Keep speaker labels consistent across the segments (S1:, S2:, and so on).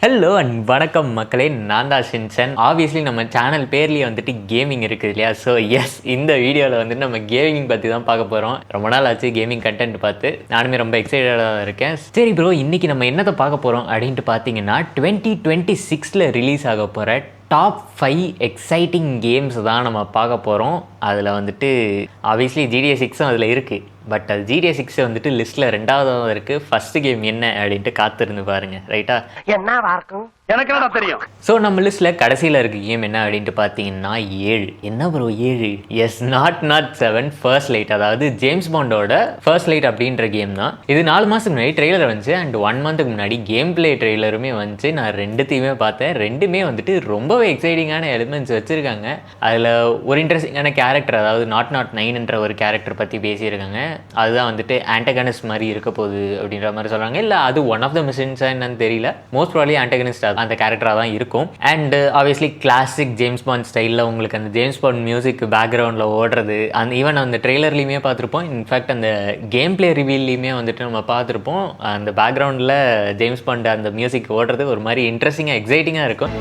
S1: Hello and வணக்கம் மக்களே, நான் தான் ஷின்சன். ஆப்வியஸ்லி நம்ம சேனல் பேர்லேயே வந்துட்டு கேமிங் இருக்குது இல்லையா? ஸோ எஸ், இந்த வீடியோவில் வந்துட்டு நம்ம கேமிங் பற்றி தான் பார்க்க போகிறோம். ரொம்ப நாள் ஆச்சு கேமிங் கண்டென்ட் பார்த்து, நானுமே ரொம்ப எக்ஸைட்டடாக இருக்கேன். சரி ப்ரோ, இன்றைக்கி நம்ம என்னத்தை பார்க்க போகிறோம் அப்படின்ட்டு பார்த்தீங்கன்னா 2026 ரிலீஸ் ஆக போகிற டாப் 5 எக்ஸைட்டிங் கேம்ஸ் தான் நம்ம பார்க்க போகிறோம். அதில் வந்துட்டு ஆப்வியஸ்லி GTA 6 அதில் இருக்குது. பட் அது GTA 6 வந்துட்டு லிஸ்ட்டில் 2வது இருக்குது. ஃபஸ்ட்டு கேம் என்ன அப்படின்ட்டு காத்திருந்து பாருங்கள். ரைட்டா?
S2: என்னவா இருக்கும் எனக்கு என்ன தெரியும்.
S1: ஸோ நம்ம லிஸ்ட்டில் கடைசியில் இருக்க கேம் என்ன அப்படின்ட்டு பார்த்தீங்கன்னா 7. என்ன bro 7? Yes, not 7 first light. அதாவது ஜேம்ஸ் பாண்டோட ஃபர்ஸ்ட் லைட் அப்படின்ற கேம் தான். இது 4 மாதத்துக்கு முன்னாடி ட்ரெய்லர் வந்துச்சு அண்ட் 1 மந்த்துக்கு முன்னாடி கேம் பிளே ட்ரெய்லருமே வந்துச்சு. நான் ரெண்டுத்தையுமே பார்த்தேன். ரெண்டுமே வந்துட்டு ரொம்பவே எக்ஸைட்டிங்கான எலிமெண்ட்ஸ் வச்சுருக்காங்க. அதில் ஒரு இன்ட்ரெஸ்டிங்கான கேரக்டர், அதாவது நாட் 9ன்ற ஒரு கேரக்டர் பற்றி பேசியிருக்காங்க. அதுதான் வந்துட்டு ஆன்டகனிஸ்ட் மாதிரி இருக்க போகுது அப்படின்ற மாதிரி சொல்கிறாங்க. இல்லை அது ஒன் ஆஃப் த மிஷன்ஸாக என்னன்னு தெரியல. மோஸ்ட் ப்ராபப்லி ஆன்டகனிஸ்ட் அந்த கேரக்டராக தான் இருக்கும். And obviously classic James bond ஸ்டைலில் உங்களுக்கு அந்த ஜேம்ஸ் பாண்ட் மியூசிக் பேக்ரவுண்டில் ஓடுறது, அந்த ஈவன் அந்த ட்ரெய்லர்லையுமே பார்த்துருப்போம். இன்ஃபேக்ட் அந்த கேம் பிளே ரிவீல்லையுமே வந்துட்டு நம்ம பார்த்துருப்போம். அந்த பேக்ரவுண்டில் ஜேம்ஸ் பாண்ட் அந்த மியூசிக் ஓடுறது ஒரு மாதிரி இன்ட்ரெஸ்டிங்காக எக்ஸைட்டிங்காக இருக்கும்.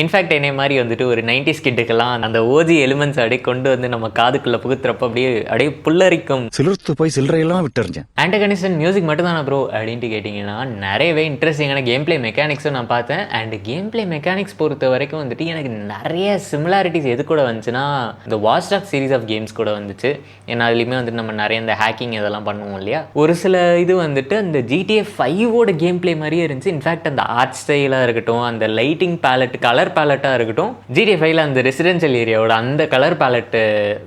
S1: இன்ஃபேக்ட் என்னை மாதிரி வந்துட்டு ஒரு 90s கிட்டுக்கெல்லாம் அந்த ஓஜி எலிமெண்ட்ஸ் அப்படியே கொண்டு வந்து நம்ம காதுக்குள்ளே புகுத்துறப்ப அப்படியே புல்லரிக்கும்.
S3: சிலிர்த்து போய் சில்லறையெல்லாம் விட்டுருந்தேன்.
S1: ஆன்டகனிஸ்ட் மியூசிக் மட்டும் தானே ப்ரோ அப்படின்ட்டு கேட்டிங்கன்னா நிறையவே இன்ட்ரெஸ்டிங்கான கேம் பிளே மெக்கானிக்ஸும் நான் பார்த்தேன். அண்ட் கேம் பிளே மெக்கானிக்ஸ் பொறுத்த வரைக்கும் வந்துட்டு எனக்கு நிறைய சிமிலாரிட்டிஸ் எது கூட வந்துச்சுன்னா இந்த watch dogs series of games கூட வந்துச்சு. ஏன்னா அதுலேயுமே வந்துட்டு நம்ம நிறைய இந்த ஹேக்கிங் இதெல்லாம் பண்ணுவோம் இல்லையா? ஒரு சில இது வந்துட்டு அந்த GTA 5ஓட கேம் பிளே மாதிரியே இருந்துச்சு. இன்ஃபேக்ட் அந்த ஆர்ட் ஸ்டைலாக இருக்கட்டும், அந்த லைட்டிங் பேலட், கலர் பேலட்டாக இருக்கட்டும், GTA 5ல அந்த ரெசிடென்ஷியல் ஏரியாவோட அந்த கலர் பேலட்டு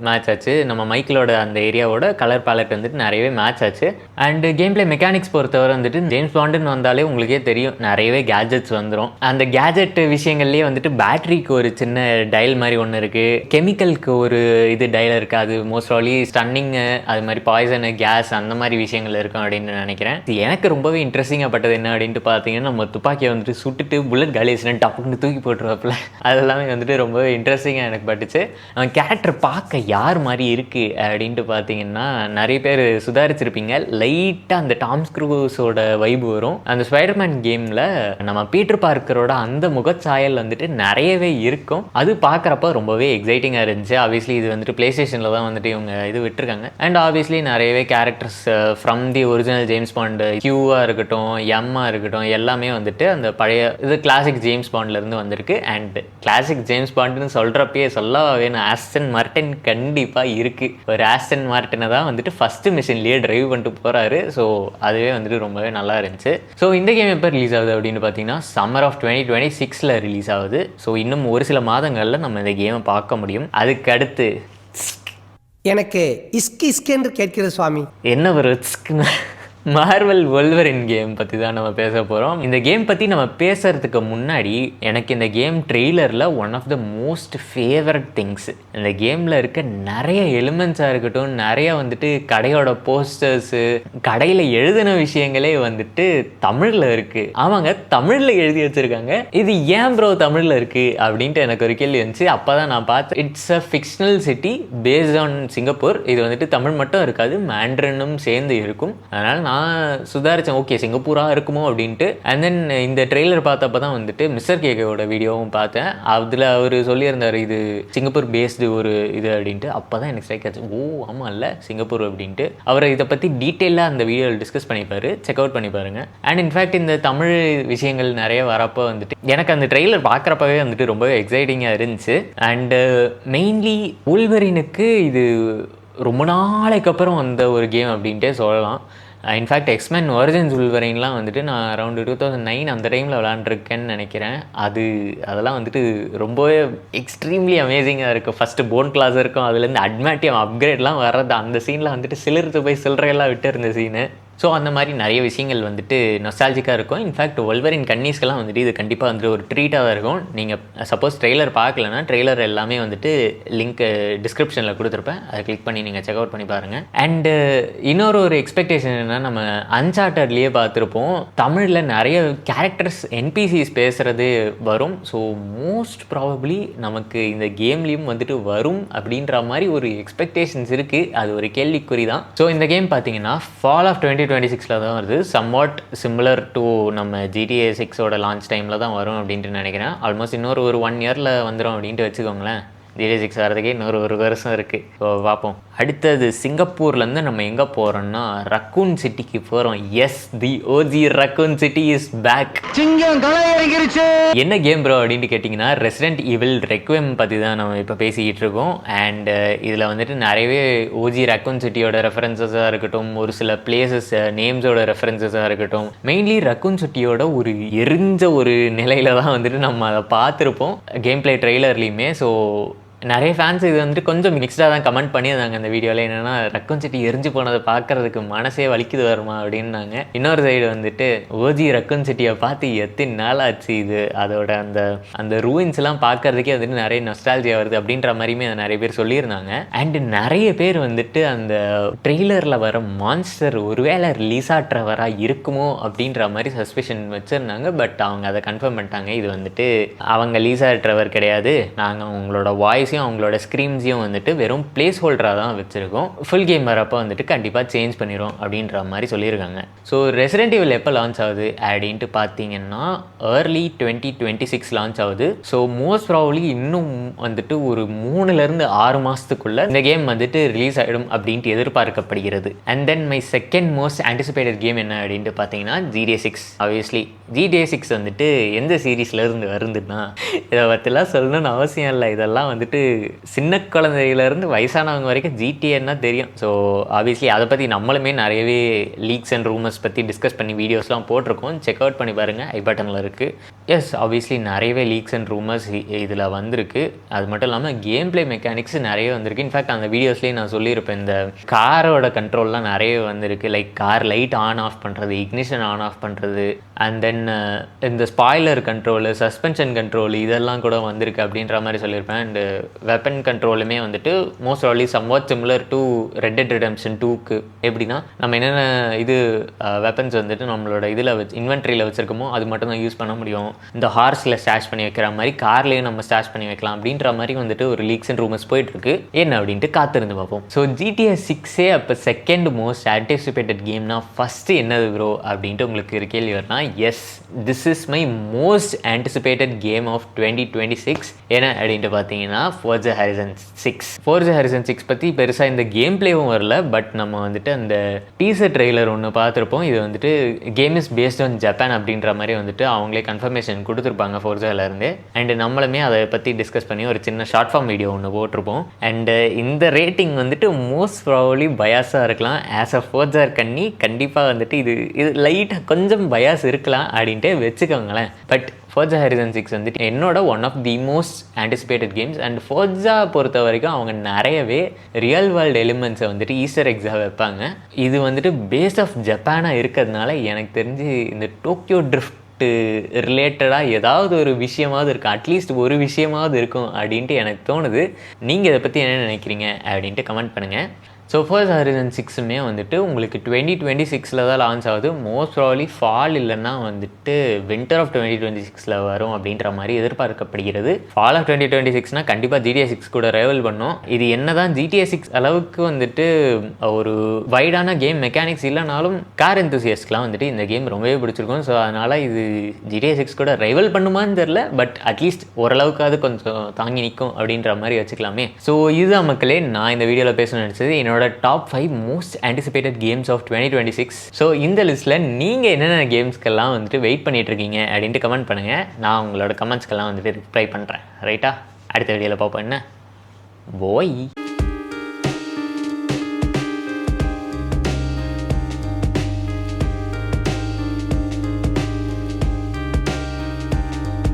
S1: மேட்ச் ஆச்சு. நம்ம மைக்கிளோட அந்த ஏரியாவோட கலர் பேலட் வந்துட்டு நிறையவே மேட்ச் ஆச்சு. அண்ட் கேம் பிளே மெக்கானிக்ஸ் பொறுத்தவரை வந்துட்டு ஜேம்ஸ் பாண்டுன்னு வந்தாலே உங்களுக்கே தெரியும் நிறையவே கேஜெட்ஸ் வந்துடும். அந்த கேஜெட் விஷயங்கள்லேயே வந்துட்டு பேட்டரிக்கு ஒரு சின்ன டயல் மாதிரி ஒன்று இருக்குது, கெமிக்கலுக்கு ஒரு இது டயல் இருக்குது. அது மோஸ்ட் ஆலி ஸ்டன்னிங்கு, அது மாதிரி பாய்சனு, கேஸ், அந்த மாதிரி விஷயங்கள் இருக்கும் அப்படின்னு நினைக்கிறேன். எனக்கு ரொம்பவே இன்ட்ரெஸ்டிங்காக பட்டது என்ன அப்படின்ட்டு பார்த்தீங்கன்னா, நம்ம துப்பாக்கியை வந்துட்டு சுட்டுட்டு புல்லட் காலிஸ்னா டப்புன்னு தூக்கி போட்டுருவாப்புல. அதெல்லாமே வந்துட்டு ரொம்பவே இன்ட்ரெஸ்டிங்காக எனக்கு பட்டுச்சு. அவன் கேரக்டர் பார்க்க யார் மாதிரி இருக்குது அப்படின்ட்டு பார்த்தீங்கன்னா நிறைய பேர் சுதாரிச்சிருப்பீங்க. லைட்டாக அந்த டாம் க்ரூஸோட வைப் வரும். அந்த ஸ்பைடர்மேன் கேமில் நம்ம பீட்டர் பார்க்கரோட அந்த முகச்சாயல் வந்துட்டு நிறையவே இருக்கும். அது பார்க்குறப்ப ரொம்பவே எக்ஸைட்டிங்காக இருந்துச்சு. ஆப்வியஸ்லி இது வந்துட்டு பிளே ஸ்டேஷனில் தான் வந்துட்டு இவங்க இது விட்டுருக்காங்க. அண்ட் ஆப்வியஸ்லி நிறையவே characters from the original James Bond, கியூவாக இருக்கட்டும், எம்மாக இருக்கட்டும், எல்லாமே வந்துட்டு அந்த பழைய இது கிளாசிக் ஜேம்ஸ் பாண்ட்லேருந்து வந்திருக்கு. அண்ட் கிளாசிக் ஜேம்ஸ் பாண்டுன்னு சொல்கிறப்பயே சொல்லவா வேணும், ஆஸ்டன் மார்ட்டின் கண்டிப்பாக இருக்குது. ஒரு ஆஸ்டன் மார்ட்டினை தான் வந்துட்டு ஃபஸ்ட்டு மிஷின்லேயே ட்ரைவ் பண்ணிட்டு போகிறாரு. ஸோ அதுவே வந்துட்டு ரொம்பவே நல்லா இருந்துச்சு. ஸோ இந்த கேம் எப்போ ரிலீஸ் ஆகுது அப்படின்னு பார்த்தீங்கன்னா சம்மர் ஆஃப் 2026 ரிலீஸ் ஆகுது. ஸோ இன்னும் ஒரு சில மாதங்களில் நம்ம இந்த கேமை பார்க்க முடியும். அதுக்கு அடுத்து
S4: எனக்கு இஸ்கென்று கேட்கிறது சுவாமி.
S1: என்ன ஒரு மார்வல் வொல்வரின் கேம் பற்றி தான் நம்ம பேச போகிறோம். இந்த கேம் பற்றி நம்ம பேசுகிறதுக்கு முன்னாடி எனக்கு இந்த கேம் ட்ரெய்லரில் one of the most favourite things, இந்த கேமில் இருக்க நிறைய எலிமெண்ட்ஸாக இருக்கட்டும், நிறைய வந்துட்டு கடையோட போஸ்டர்ஸு, கடையில் எழுதின விஷயங்களே வந்துட்டு தமிழில் இருக்குது. ஆமாங்க, தமிழில் எழுதி வச்சுருக்காங்க. இது ஏன் ப்ரோ தமிழில் இருக்குது அப்படின்ட்டு எனக்கு ஒரு கேள்வி வந்துச்சு. அப்போ தான் நான் பார்த்தேன், it's a fictional city based on Singapore. இது வந்துட்டு தமிழ் மட்டும் இருக்காது, மேண்ட்ரினும் சேர்ந்து இருக்கும். அதனால் நான் சுதாரித்தேன், ஓகே சிங்கப்பூராக இருக்குமோ அப்படின்ட்டு. அண்ட் தென் இந்த ட்ரெய்லர் பார்த்தப்போ தான் வந்துட்டு மிஸ்டர் கேக்கோட வீடியோவும் பார்த்தேன். அதில் அவர் சொல்லியிருந்தார் இது சிங்கப்பூர் பேஸ்டு ஒரு இது அப்படின்ட்டு. அப்போ தான் எனக்கு ஸ்ட்ரைக் ஆச்சு, ஓ ஆமாம் இல்லை சிங்கப்பூர் அப்படின்ட்டு. அவர் இதை பற்றி டீட்டெயிலாக அந்த வீடியோவில் டிஸ்கஸ் பண்ணிப்பார், செக் அவுட் பண்ணி பாருங்கள். அண்ட் இன்ஃபேக்ட் இந்த தமிழ் விஷயங்கள் நிறைய வரப்போ வந்துட்டு எனக்கு அந்த ட்ரெய்லர் பார்க்குறப்பவே வந்துட்டு ரொம்பவே எக்ஸைட்டிங்காக இருந்துச்சு. அண்டு மெயின்லி வொல்வரினுக்கு இது ரொம்ப நாளைக்கு அப்புறம் வந்த ஒரு கேம் அப்படின்ட்டே சொல்லலாம். இன்ஃபேக்ட் எக்ஸ்மேன் ஒரிஜின்ஸ் வொல்வரைன்லாம் வந்துட்டு நான் அரௌண்டு 2009 அந்த டைமில் விளாண்டுருக்கேன்னு நினைக்கிறேன். அதெல்லாம் வந்துட்டு ரொம்பவே எக்ஸ்ட்ரீம்லி அமேசிங்காக இருக்குது. ஃபஸ்ட்டு போன் கிளாஸ் இருக்கும், அதுலேருந்து அட்மாட்டியம் அப்கிரேட்லாம் வர்றது, அந்த சீனில் வந்துட்டு சிலிர்த்து போய் சில்லறையெல்லாம் விட்டு இருந்த சீனு. ஸோ அந்த மாதிரி நிறைய விஷயங்கள் வந்துட்டு நொஸ்டாலஜிக்காக இருக்கும். இன்ஃபேக்ட் வொல்வரின் கன்னிஸ்க்கெல்லாம் வந்துட்டு இது கண்டிப்பாக வந்துட்டு ஒரு ட்ரீட்டாக தான் இருக்கும். நீங்கள் சப்போஸ் ட்ரெய்லர் பார்க்கலன்னா ட்ரெய்லர் எல்லாமே வந்துட்டு லிங்க் டிஸ்கிரிப்ஷனில் கொடுத்துருப்பேன், அதை கிளிக் பண்ணி நீங்கள் செக் அவுட் பண்ணி பாருங்கள். அண்டு இன்னொரு எக்ஸ்பெக்டேஷன் என்னென்னா, நம்ம அன்சார்ட்டட்லேயே பார்த்துருப்போம் தமிழில் நிறைய கேரக்டர்ஸ் என்பிசிஸ் பேசுகிறது வரும். ஸோ மோஸ்ட் ப்ராபப்ளி நமக்கு இந்த கேம்லேயும் வந்துட்டு வரும் அப்படின்ற மாதிரி ஒரு எக்ஸ்பெக்டேஷன்ஸ் இருக்குது. அது ஒரு கேள்விக்குறி தான். ஸோ இந்த கேம் பார்த்தீங்கன்னா ஃபால் ஆஃப் 2020 2026 தான் வருது. சம்வாட் சிமிலர் டு நம்ம GTA 6ஓட லான்ச் டைமில் தான் வரும் அப்படின்ட்டு நினைக்கிறேன். ஆல்மோஸ்ட் இன்னொரு ஒரு 1 இயரில் வந்துடும் அப்படின்ட்டு வச்சுக்கோங்களேன். GTA 6 வரதுக்கே இன்னொரு ஒரு வருஷம் இருக்குது. ஸோ பார்ப்போம். அடுத்தது சிங்கப்பூர்லேருந்து நம்ம எங்கே போகிறோம்னா ரக்கூன் சிட்டிக்கு போகிறோம். Yes, the OG raccoon city is back.
S2: சிங்கம் களை இறங்கிருச்சு.
S1: என்ன கேம் ப்ரோ அப்படின்ட்டு கேட்டிங்கன்னா ரெசிடென்ட் ஈவில் ரெக்வெம் பற்றி தான் நம்ம இப்போ பேசிக்கிட்டு இருக்கோம். அண்ட் இதில் வந்துட்டு நிறையவே ஓஜி ரக்கூன் சிட்டியோட ரெஃபரன்சஸாக இருக்கட்டும், ஒரு சில பிளேசஸ் நேம்ஸோட ரெஃபரன்சஸாக இருக்கட்டும், மெயின்லி ரக்கூன் சிட்டியோட ஒரு எரிஞ்ச ஒரு நிலையில தான் வந்துட்டு நம்ம அதை பார்த்துருப்போம் கேம் பிளே ட்ரெய்லர்லேயுமே. ஸோ நிறைய ஃபேன்ஸ் இது வந்துட்டு கொஞ்சம் மிக்ஸ்டாக தான் கமெண்ட் பண்ணியிருந்தாங்க அந்த வீடியோவில். என்னென்னா ரக்கூன் சிட்டி எரிஞ்சு போனதை பார்க்குறதுக்கு மனசே வலிக்குது வருமா அப்படின்னாங்க. இன்னொரு சைடு வந்துட்டு ஓஜி ரக்கூன் சிட்டியை பார்த்து எத்தனை நாள் ஆச்சு, இது அதோட அந்த ரூயின்ஸ்லாம் பார்க்கறதுக்கே வந்துட்டு நிறைய நொஸ்டால்ஜியா வருது அப்படின்ற மாதிரியுமே அதை நிறைய பேர் சொல்லியிருந்தாங்க. அண்டு நிறைய பேர் வந்துட்டு அந்த ட்ரெய்லரில் வர மான்ஸ்டர் ஒருவேளை லிசா ட்ரெவராக இருக்குமோ அப்படின்ற மாதிரி சஸ்பெஷன் வச்சுருந்தாங்க. பட் அவங்க அதை கன்ஃபார்ம் பண்ணிட்டாங்க. இது வந்துட்டு அவங்க லிசா ட்ரெவர் கிடையாது, நாங்கள் அவங்களோட வாய்ஸ் அவங்களோட ஸ்க்ரீம்ஸையும் வந்துட்டு வெறும் பிளேஸ் ஹோல்டராக தான் வச்சுருக்கோம். ஃபுல் கேம் வரப்போ வந்துட்டு கண்டிப்பாக சேஞ்ச் பண்ணிடும் அப்படின்ற மாதிரி சொல்லியிருக்காங்க. ஸோ ரெசிடென்ட் ஈவில் எப்போ லான்ச் ஆகுது அப்படின்ட்டு பார்த்தீங்கன்னா ஏர்லி 2026 லான்ச் ஆகுது. ஸோ மோஸ்ட் ப்ராபப்லி இன்னும் வந்துட்டு ஒரு 3-6 மாதத்துக்குள்ளே இந்த கேம் வந்துட்டு ரிலீஸ் ஆகிடும் அப்படின்ட்டு எதிர்பார்க்கப்படுகிறது. And then my second most anticipated game என்ன அப்படின்ட்டு பார்த்தீங்கன்னா GTA 6. ஆப்வியஸ்லி GTA 6 வந்துட்டு எந்த சீரீஸ்லேருந்து வருதுன்னா இதை பற்றிலாம் சொல்லணும்னு அவசியம் இல்லை. இதெல்லாம் வந்துட்டு சின்ன குழந்தையிலேருந்து வயசானவங்க வரைக்கும் ஜிடிஏன்னா தெரியும். ஸோ ஆப்வியஸ்லி அதை பற்றி நம்மளுமே நிறையவே லீக்ஸ் அண்ட் ரூமர்ஸ் பற்றி டிஸ்கஸ் பண்ணி வீடியோஸ்லாம் போட்டிருக்கோம். செக் அவுட் பண்ணி பாருங்கள், ஐ பட்டனில் இருக்குது. எஸ், ஆப்வியஸ்லி நிறையவே லீக்ஸ் அண்ட் ரூமர்ஸ் இதில் வந்திருக்கு. அது மட்டும் இல்லாமல் கேம் பிளே மெக்கானிக்ஸ் நிறைய வந்திருக்கு. இன்ஃபேக்ட் அந்த வீடியோஸ்லேயே நான் சொல்லியிருப்பேன், இந்த காரோட கண்ட்ரோல்லாம் நிறைய வந்திருக்கு. Like car light on off பண்ணுறது, இக்னிஷன் ஆன் ஆஃப் பண்ணுறது, அண்ட் தென் இந்த ஸ்பாய்லர் கண்ட்ரோலு, சஸ்பென்ஷன் கண்ட்ரோல் இதெல்லாம் கூட வந்திருக்கு அப்படின்ற மாதிரி சொல்லியிருப்பேன். அண்டு வெப்பன் கண்ட்ரோலுமே வந்துட்டு most awfully somewhat similar to Red Dead Redemption 2க்கு. எப்படின்னா நம்ம என்னென்ன இது வெப்பன்ஸ் வந்துட்டு நம்மளோட இதில் இன்வென்ட்ரியில் வச்சுருக்கோமோ அது மட்டும் தான் யூஸ் பண்ண முடியும். இந்த ஹார்ஸில் ஸ்டாஷ் பண்ணி வைக்கிற மாதிரி கார்லேயும் நம்ம ஸ்டாஷ் பண்ணி வைக்கலாம் அப்படின்ற மாதிரி வந்துட்டு ஒரு லீக்ஸ் அண்ட் ரூமர்ஸ் போயிட்டுருக்கு. என்ன அப்படின்ட்டு காத்திருந்து பார்ப்போம். ஸோ GTA 6 அப்போ செகண்ட் மோஸ்ட் ஆன்டிசிபேட்டட் கேம்னா ஃபஸ்ட்டு என்னது ப்ரோ அப்படின்ட்டு உங்களுக்கு ஒரு கேள்வி வரலாம். Yes, this is my most anticipated game of 2026. என்ன அப்படின்ட்டு பார்த்தீங்கன்னா Forza Horizon 6. Forza Horizon 6 பற்றி பெருசாக இந்த கேம் பிளேவும் வரல. பட் நம்ம வந்துட்டு அந்த டீசர் ட்ரெய்லர் ஒன்று பார்த்துருப்போம். இது வந்துட்டு game is based on Japan அப்படின்ற மாதிரி வந்துட்டு அவங்களே கன்ஃபர்மேஷன் கொடுத்துருப்பாங்க ஃபோர்ஸாலேருந்து. அண்டு நம்மளுமே அதை பற்றி டிஸ்கஸ் பண்ணி ஒரு சின்ன ஷார்ட் ஃபார்ம் வீடியோ ஒன்று போட்டிருப்போம். அண்டு இந்த ரேட்டிங் வந்துட்டு மோஸ்ட் ப்ராபப்லி பயாஸாக இருக்கலாம். ஆஸ் அ ஃபோர்ஸார் கண்ணி கண்டிப்பாக வந்துட்டு இது லைட்டாக கொஞ்சம் பயாஸ் இருக்கலாம் அப்படின்ட்டு வச்சுக்கோங்களேன். பட் Forza Horizon 6 வந்துட்டு என்னோட one of the most anticipated games. And Forza பொறுத்த வரைக்கும் அவங்க நிறையவே ரியல் வேர்ல்டு எலிமெண்ட்ஸை வந்துட்டு ஈஸ்டர் எக்ஸாக வைப்பாங்க. இது வந்துட்டு பேஸ் ஆஃப் ஜப்பானாக இருக்கிறதுனால எனக்கு தெரிஞ்சு இந்த டோக்கியோ ட்ரிஃப்ட் ரிலேட்டடாக ஏதாவது ஒரு விஷயமாவது இருக்கும், அட்லீஸ்ட் ஒரு விஷயமாவது இருக்கும் அப்படின்ட்டு எனக்கு தோணுது. நீங்கள் இதை பற்றி என்ன நினைக்கிறீங்க அப்படின்ட்டு கமெண்ட் பண்ணுங்கள். ஸோ Forza Horizon 6மே வந்துட்டு உங்களுக்கு 2026 தான் லான்ச் ஆகுது. மோஸ்ட் ப்ராபப்லி ஃபால் இல்லைன்னா வந்துட்டு வின்டர் ஆஃப் 2026 வரும் அப்படின்ற மாதிரி எதிர்பார்க்கப்படுகிறது. ஃபால் ஆஃப் 2026னா கண்டிப்பாக GTA 6 கூட ரைவல் பண்ணும். இது என்ன தான் GTA 6 அளவுக்கு வந்துட்டு ஒரு வைடான கேம் மெக்கானிக்ஸ் இல்லைனாலும் கார் எந்தூசியஸ்ட்லாம் வந்துட்டு இந்த கேம் ரொம்பவே பிடிச்சிருக்கும். ஸோ அதனால் இது GTA 6 கூட ரைவல் பண்ணுமான்னு தெரில, பட் அட்லீஸ்ட் ஓரளவுக்காவது கொஞ்சம் தாங்கி நிற்கும் அப்படின்ற மாதிரி வச்சுக்கலாமே. ஸோ இதுதான் மக்களே நான் இந்த வீடியோவில் பேசணும்னு நினச்சது, என்னோட top 5 most anticipated games of 2026. So இந்த லிஸ்ட்டில் நீங்கள் என்னென்ன கேம்ஸ்க்கெல்லாம் வந்துட்டு வெயிட் பண்ணிட்டு இருக்கீங்க அப்படின்ட்டு கமெண்ட் பண்ணுங்கள். நான் உங்களோட கமெண்ட்ஸ்க்கெல்லாம் வந்துட்டு ரிப்ளை பண்ணுறேன். ரைட்டா? அடுத்த வீடியோவில் பார்ப்போம். என்ன போய்